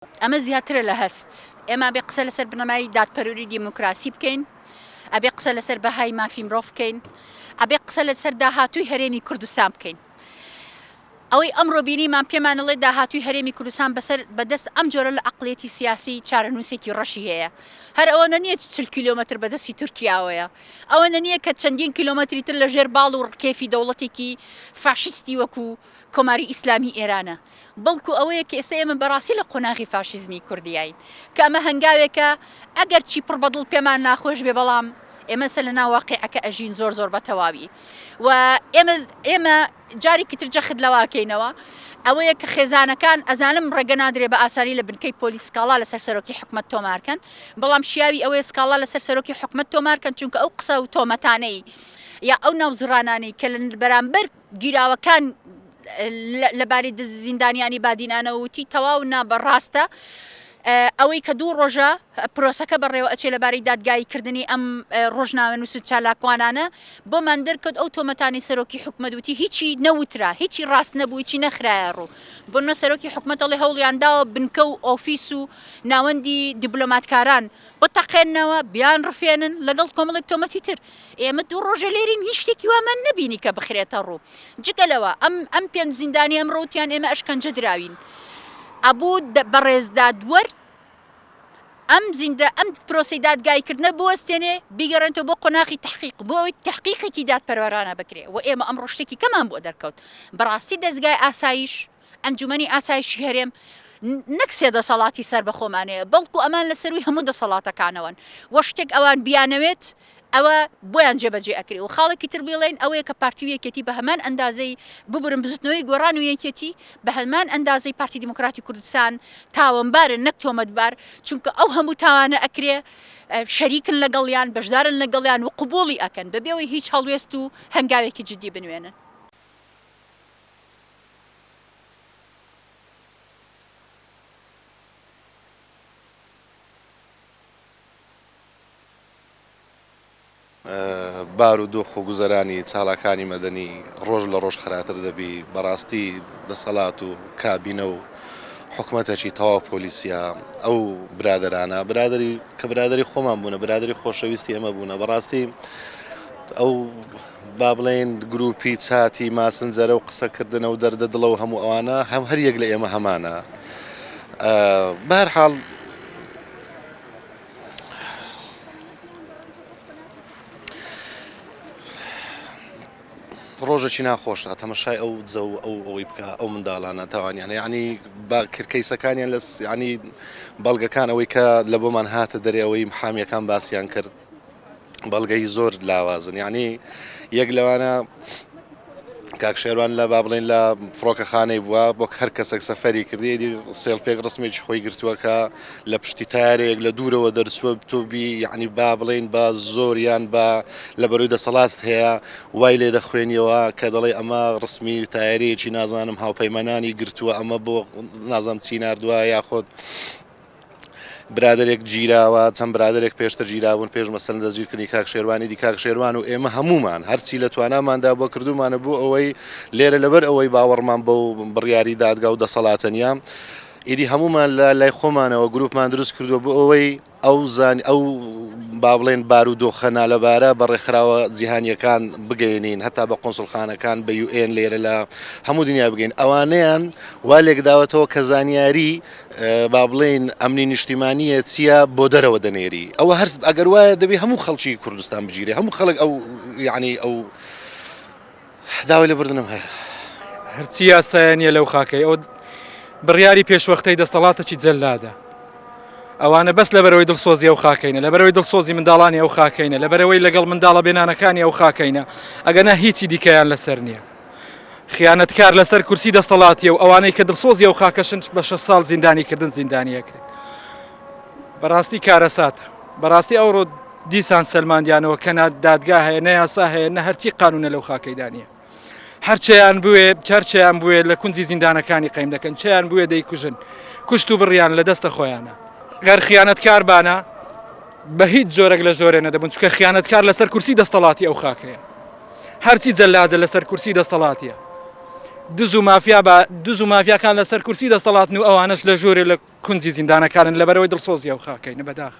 ئەمە زیاترە لە هەست ئێمە بێ قسە لەسەر بنەمای دادپەروری دیموکراسی بکەین ئەبێ قسە لەسەر بەهای مافی مرۆڤ بکەین ئەبێ قسە لەسەر داهاتووی هەرێمی کوردستان بکەین ئەوەی ئەمڕۆ بینیمان پێمانەڵێ داهاتووی هەرێمی کوردستان بەدەست ئەم جۆرە لە عەقڵێتی سیاسی چارەنووسێکی ڕەشی هەیە هەر ئەوەنە نییە 40 کیلۆمەتر بەدەستی تورکیاوەیە ئەوەنە نییە کە چەندین کیلۆمەتری تر لە ژێر باڵ و ڕکێفی دەوڵەتێکی فاشستی وەکو کۆماری ئیسلامی ئێرانە بەڵکو ئەوەیە کە ئێستا ئێمە بەڕاستی لە قۆناغی فاشیزمی کوردیین کە ئەمە هەنگاوێکە ئەگەر چی پڕ بەدڵ پێمان ناخۆش بێ بەڵام ئێمە سە لە ناو واقعەکە ئەژین زۆر بە تەواوی و ئێمە جارێکی تر جەخت لەواکەینەوە ئەوەیە کە خێزانەکان ئەزانم ڕێگە نادرێ بە ئاسانی لە بنکەی پۆلیس سکاڵا لەسەر سەرۆکی حکومەت تۆمارکەن بەڵام شیاوی ئەوەیە سکاڵا لەسەر سەرۆکی حکومەت تۆمارکەن چونکە ئەو قسە و تۆمەتانەی یا ئەو ناوزڕانانەی کە لە بەرامبەر گیراوەکان لەبارەی زیندانیانی بادینانە وتی تەواو نابەڕاستە ئەوەی کە دوو ڕۆژە پرۆسەکە بەڕێوە ئەچێ لەبارەی دادگاییکردنی ئەم ڕۆژنامەنووس چالاکوانانە بۆمان دەرکەوت ئەو تۆمەتانی سەرۆکی حکومەت وتی هیچی نەوترا هیچی ڕاست نەبوو هیچی نەخرایە ڕوو بۆنە سەرۆکی حکومەتەڵی هەوڵیانداوە بنکە و ئۆفیس و ناوەندی دیبلۆماتکاران بتەقێنەوە بیان ڕفێنن لەگەڵ کۆمەڵێک تۆمەتی تر ئێمە دوو ڕۆژە لێرین هیچ شتێکی وامان نەبینی کە بخرێتە ڕوو جگەلەوە ئەم پێنج زیندانی ئەم ڕوتیان ئێمە ئەشکەنجە دراوین ئەبوو بەڕێزدادوەر ئەم پرۆسی دادگاییکردنە بوەستێنێ بیگەڕێنەوە بۆ قۆناغی تحقیق بۆ ئەوەی تحقیقێکی دادپەروەرانە بکرێ و ئێمە ئەمڕۆ شتێکی کەمان بۆ دەرکەوت بەڕاستی دەستگای ئاسایش ئەنجومەنی ئاسایشی هەرێم نەک سێدەسەڵاتی سەر بەخۆمانەیە بەڵکو ئەمان لەسەروی هەموو دەسەڵاتەکانەوەن وە شتێک ئەوان بیانەوێت ئەوە بۆیان جێبەجێ ئەکرێ و خاڵێکی تر بڵێن ئەوەیە کە پارتی و یەکێتی بە هەمان ئەندازەی ببورن بزوتنەوەی گۆڕان و یەکێتی بە هەمان ئەندازەی پارتی دیموکراتی کوردستان تاوانبارن نەک تۆمەتبار چونکە ئەو هەموو تاوانە ئەکرێ شەریکن لەگەڵیان بەشدارن لەگەڵیان و قبوڵی ئەکەن بەبێەوەی هیچ هەڵوێست و هەنگاوێکی جدی بنوێنن. بار و دۆخ و گوزەرانی چاڵاکانی مەدەنی ڕۆژ لە ڕۆژ خراتر دەبی بەڕاستی دەسەڵات و کابینە و حکوومەتێکی تەواو پۆلیسیا ئەو برادرانە برادری خۆمان بوونە برادری خۆشەویستی ئەمە بوونە بەڕاستی ئەو با بڵێن گروپی چاتی ماسنجەرە و قسەکردنە و دەردە دڵە و هەموو ئەوانە هەر یەک لە ئێمە هەمانە بەهەرحاڵ ڕۆژێکی ناخۆشە تەمەشای ئەو جە و ئەوەی بکە ئەو منداڵانە تاوانیانە یعنی با کرکەیسەکانیان لە ینی بەڵگەکان ئەوەی کە لە بۆمان هاتە دەرێ ئەوەی محامیەکان باسییان کرد بەڵگەی زۆر لاوازن یعنی یەک لەوانە کاک شێروان لە با بڵێن لە فڕۆکەخانەی بووە بۆ هەر کەسێک سەفەری کردی دی سێلفێک ڕسمێکی خۆی گرتووەکە لە پشتی تارێک لە دوورەوە دەرچووە تۆبی یعنی با بڵێن بە زۆریان بە لە بەروی دەسەڵات هەیە وای لێ دەخوێنیەوە کە دەڵێ ئەمە ڕسمی تایارەیەکی نازانم هاوپەیمانانی گرتووە ئەمە بۆ نازام چی ناردووە یاخۆت برادێک گیراوە چەند برادێک پێشتر گیراون پێش مەسەن دەستگیرکردنی کاک شێروانی دی کاک شێروان و ئێمە هەمومان هەرچی لە تواناماندا بۆ کردومانە بوو ئەوەی لێرە لەبەر ئەوەی باوەڕمان بەو بڕیاری دادگا و دەسەڵاتەنیە ئیدی هەمومان لە لای خۆمانەوە گروپمان دروست کردووە بۆ ئەوەی ئەو با بڵێن بارودۆخە لەبارە بەڕێکخراوە جیهانیەکان بگەێنین هەتا بە قۆنسڵخانەکان بە UN لێرە لە هەموو دنیا بگەین ئەوانەیان وا لێکداوەتەوە کە زانیاری با بڵێن ئەمنی نیشتیمانیە چییە بۆ دەرەوە دەنێری ئەوە هەر ئەگەر وایە دەبێ هەموو خەڵکی کوردستان بگیرێ هەموو خەڵک ئەو یعنی ئەو داوای لەبردنم هەیە هەرچی یاسایانە لەو خاکەی ئەو بڕیاری پێشوەختەی دەسەڵاتێکی جەلادە ئەوانە بەس لەبەرەوەی دڵسۆزی ئەو خاکەینە لەبەرەوەی دڵسۆزی منداڵانی ئەو خاکەینە لەبەرەوەی لەگەڵ منداڵە بێنانەکانی ئەو خاکەینە ئەگەنا هیچی دیکەیان لەسەر نییە خیانەتکار لەسەر کورسی دەسەڵاتیە و ئەوانەی کە دڵسۆزی ئەو خاکەشن بە 6 ساڵ زیندانیکردن زیندانیەکرێت بەڕاستی کارەساتە بەڕاستی ئەوڕۆ دیسان سەلماندیانەوە کە دادگا هەیە نەیاسا هەیە نە هەرچی قانونە لەو خاکەیدانە هەرچیان بوێ چەرچیان بوێ لە کونجی زیندانەکانی قەیم دەکەن چیان بوێ دەیکوژن کوشت و بڕیان لە دەستە خۆیانە گەر خیانەتکار بانە بە هیچ جۆرەك لە ژۆرێ نەدەبوون چکە خیانەتکار لەسەر کورسی دەسەڵاتی ئەو خاکەیە هەرچی جەلادە لەسەر کورسی دەسەڵاتیە دز و مافیا بە دز و مافیاکان لەسەر کورسی دەسەڵاتن و ئەوانش لە ژوورێ لە کونجی زیندانەکانن لەبەرەوەی دڵسۆزی ئەو خاکەینە بەداخ.